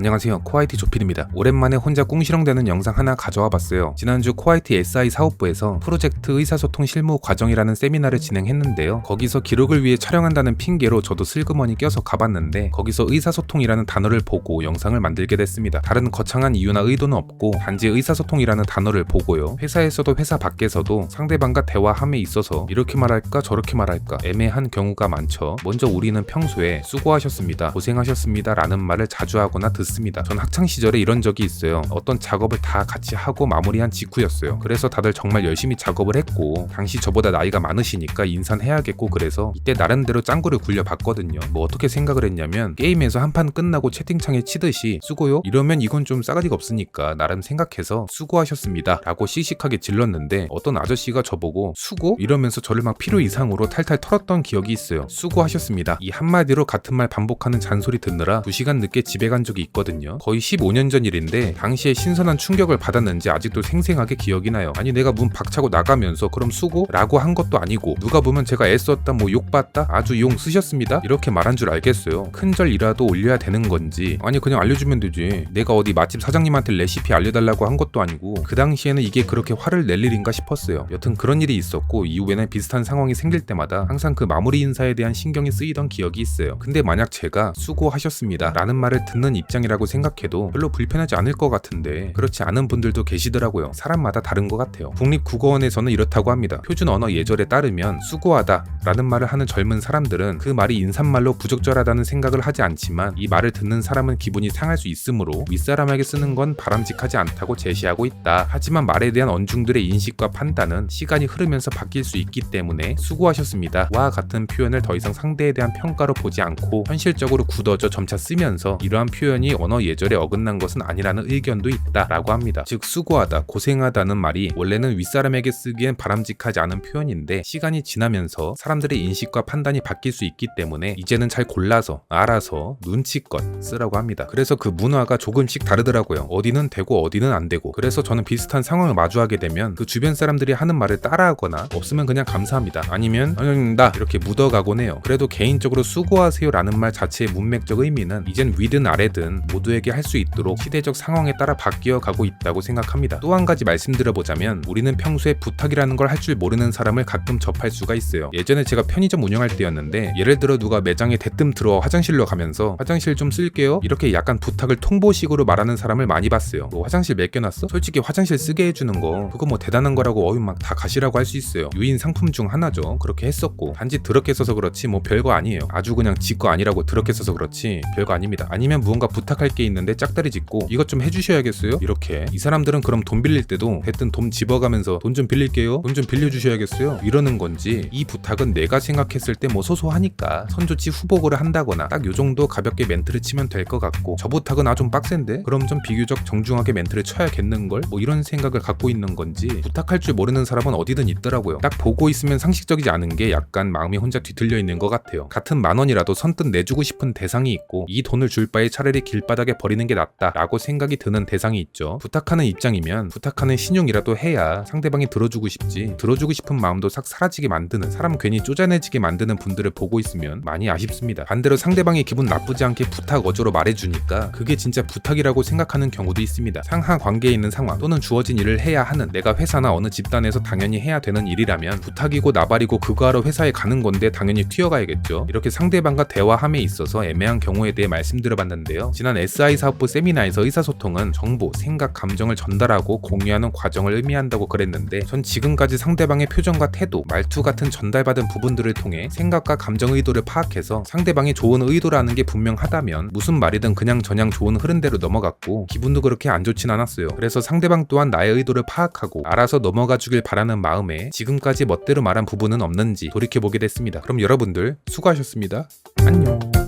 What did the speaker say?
안녕하세요, 코아이티 조필입니다. 오랜만에 혼자 꿍시렁대는 영상 하나 가져와 봤어요. 지난주 코아이티 SI 사업부에서 프로젝트 의사소통 실무 과정이라는 세미나를 진행했는데요. 거기서 기록을 위해 촬영한다는 핑계로 저도 슬그머니 껴서 가봤는데 거기서 의사소통이라는 단어를 보고 영상을 만들게 됐습니다. 다른 거창한 이유나 의도는 없고 단지 의사소통이라는 단어를 보고요. 회사에서도 회사 밖에서도 상대방과 대화함에 있어서 이렇게 말할까 저렇게 말할까 애매한 경우가 많죠. 먼저 우리는 평소에 수고하셨습니다, 고생하셨습니다 라는 말을 자주 하거나 듣습니다. 전 학창시절에 이런 적이 있어요. 어떤 작업을 다 같이 하고 마무리한 직후였어요. 그래서 다들 정말 열심히 작업을 했고 당시 저보다 나이가 많으시니까 인사는 해야겠고 그래서 이때 나름대로 짱구를 굴려봤거든요. 뭐 어떻게 생각을 했냐면 게임에서 한 판 끝나고 채팅창에 치듯이 수고요? 이러면 이건 좀 싸가지가 없으니까 나름 생각해서 수고하셨습니다 라고 씩씩하게 질렀는데 어떤 아저씨가 저보고 수고? 이러면서 저를 막 필요 이상으로 탈탈 털었던 기억이 있어요. 수고하셨습니다. 이 한마디로 같은 말 반복하는 잔소리 듣느라 2시간 늦게 집에 간 적이 있거든요. 거의 15년 전 일인데 당시에 신선한 충격을 받았는지 아직도 생생하게 기억이 나요. 아니 내가 문 박차고 나가면서 그럼 수고? 라고 한 것도 아니고 누가 보면 제가 애썼다 뭐 욕봤다 아주 용 쓰셨습니다 이렇게 말한 줄 알겠어요. 큰절이라도 올려야 되는 건지 아니 그냥 알려주면 되지. 내가 어디 맛집 사장님한테 레시피 알려달라고 한 것도 아니고 그 당시에는 이게 그렇게 화를 낼 일인가 싶었어요. 여튼 그런 일이 있었고 이후에는 비슷한 상황이 생길 때마다 항상 그 마무리 인사에 대한 신경이 쓰이던 기억이 있어요. 근데 만약 제가 수고하셨습니다 라는 말을 듣는 입장이라고 생각해도 별로 불편하지 않을 것 같은데 그렇지 않은 분들도 계시더라고요. 사람마다 다른 것 같아요. 국립국어원에서는 이렇다고 합니다. 표준 언어 예절에 따르면 수고하다 라는 말을 하는 젊은 사람들은 그 말이 인사말로 부적절하다는 생각을 하지 않지만 이 말을 듣는 사람은 기분이 상할 수 있으므로 윗사람에게 쓰는 건 바람직하지 않다고 제시하고 있다. 하지만 말에 대한 언중들의 인식과 판단은 시간이 흐르면서 바뀔 수 있기 때문에 수고하셨습니다 와 같은 표현을 더 이상 상대에 대한 평가로 보지 않고 현실적으로 굳어져 점차 쓰면서 이러한 표현이 언어 예절에 어긋난 것은 아니라는 의견도 있다라고 합니다. 즉 수고하다, 고생하다는 말이 원래는 윗사람에게 쓰기엔 바람직하지 않은 표현인데 시간이 지나면서 사람들의 인식과 판단이 바뀔 수 있기 때문에 이제는 잘 골라서 알아서 눈치껏 쓰라고 합니다. 그래서 그 문화가 조금씩 다르더라고요. 어디는 되고 어디는 안 되고. 그래서 저는 비슷한 상황을 마주하게 되면 그 주변 사람들이 하는 말을 따라하거나 없으면 그냥 감사합니다 아니면 나 이렇게 묻어가곤 해요. 그래도 개인적으로 수고하세요 라는 말 자체의 문맥적 의미는 이젠 위든 아래든 모두에게 할 수 있도록 시대적 상황에 따라 바뀌어 가고 있다고 생각합니다. 또 한 가지 말씀드려보자면 우리는 평소에 부탁이라는 걸 할 줄 모르는 사람을 가끔 접할 수가 있어요. 예전에 제가 편의점 운영할 때였는데 예를 들어 누가 매장에 대뜸 들어와 화장실로 가면서 화장실 좀 쓸게요 이렇게 약간 부탁을 통보식으로 말하는 사람을 많이 봤어요. 뭐 화장실 맡겨놨어? 솔직히 화장실 쓰게 해주는 거 그거 뭐 대단한 거라고 막 다 가시라고 할 수 있어요. 유인 상품 중 하나죠. 그렇게 했었고 단지 더럽게 써서 그렇지 뭐 별거 아니에요. 아주 그냥 지 거 아니라고 더럽게 써서 그렇지 별거 아닙니다. 아니면 무언가 부탁할 게 있는데 짝다리 짚고 이것 좀 해주셔야겠어요? 이렇게 이 사람들은 그럼 돈 빌릴 때도 대뜸 돈 집어가면서 돈 좀 빌릴게요? 돈 좀 빌려주셔야겠어요? 이러는 건지 이 부탁은 내가 생각했을 때 뭐 소소하니까 선조치 후보고를 한다거나 딱 요정도 가볍게 멘트를 치면 될 것 같고 저 부탁은 좀 빡센데? 그럼 좀 비교적 정중하게 멘트를 쳐야겠는걸? 뭐 이런 생각을 갖고 있는 건지 부탁할 줄 모르는 사람은 어디든 있더라고요. 딱 보고 있으면 상식적이지 않은 게 약간 마음이 혼자 뒤틀려 있는 것 같아요. 같은 10,000원이라도 선뜻 내주고 싶은 대상이 있고 이 돈을 줄 바에 차라리 길바닥에 버리는 게 낫다 라고 생각이 드는 대상이 있죠. 부탁하는 입장이면 부탁하는 신용이라도 해야 상대방이 들어주고 싶지 들어주고 싶은 마음도 싹 사라지게 만드는 사람 괜히 쪼잔해지게 만드는 분들을 보고 있으면 많이 아쉽습니다. 반대로 상대방이 기분 나쁘지 않게 부탁 어조로 말해주니까 그게 진짜 부탁이라고 생각하는 경우도 있습니다. 상하 관계에 있는 상황 또는 주어진 일을 해야 하는 내가 회사나 어느 집단에서 당연히 해야 되는 일이라면 부탁이고 나발이고 그거 하러 회사에 가는 건데 당연히 튀어가야겠죠. 이렇게 상대방과 대화함에 있어서 애매한 경우에 대해 말씀드려봤는데요. 지난 SI 사업부 세미나에서 의사소통은 정보, 생각, 감정을 전달하고 공유하는 과정을 의미한다고 그랬는데 전 지금까지 상대방의 표정과 태도, 말투 같은 전달받은 부분들을 통해 생각과 감정 의도를 파악해서 상대방이 좋은 의도라는 게 분명하다면 무슨 말이든 그냥 저냥 좋은 흐름대로 넘어갔고 기분도 그렇게 안 좋진 않았어요. 그래서 상대방 또한 나의 의도를 파악하고 알아서 넘어가 주길 바라는 마음에 지금까지 멋대로 말한 부분은 없는지 돌이켜보게 됐습니다. 그럼 여러분들 수고하셨습니다. 안녕.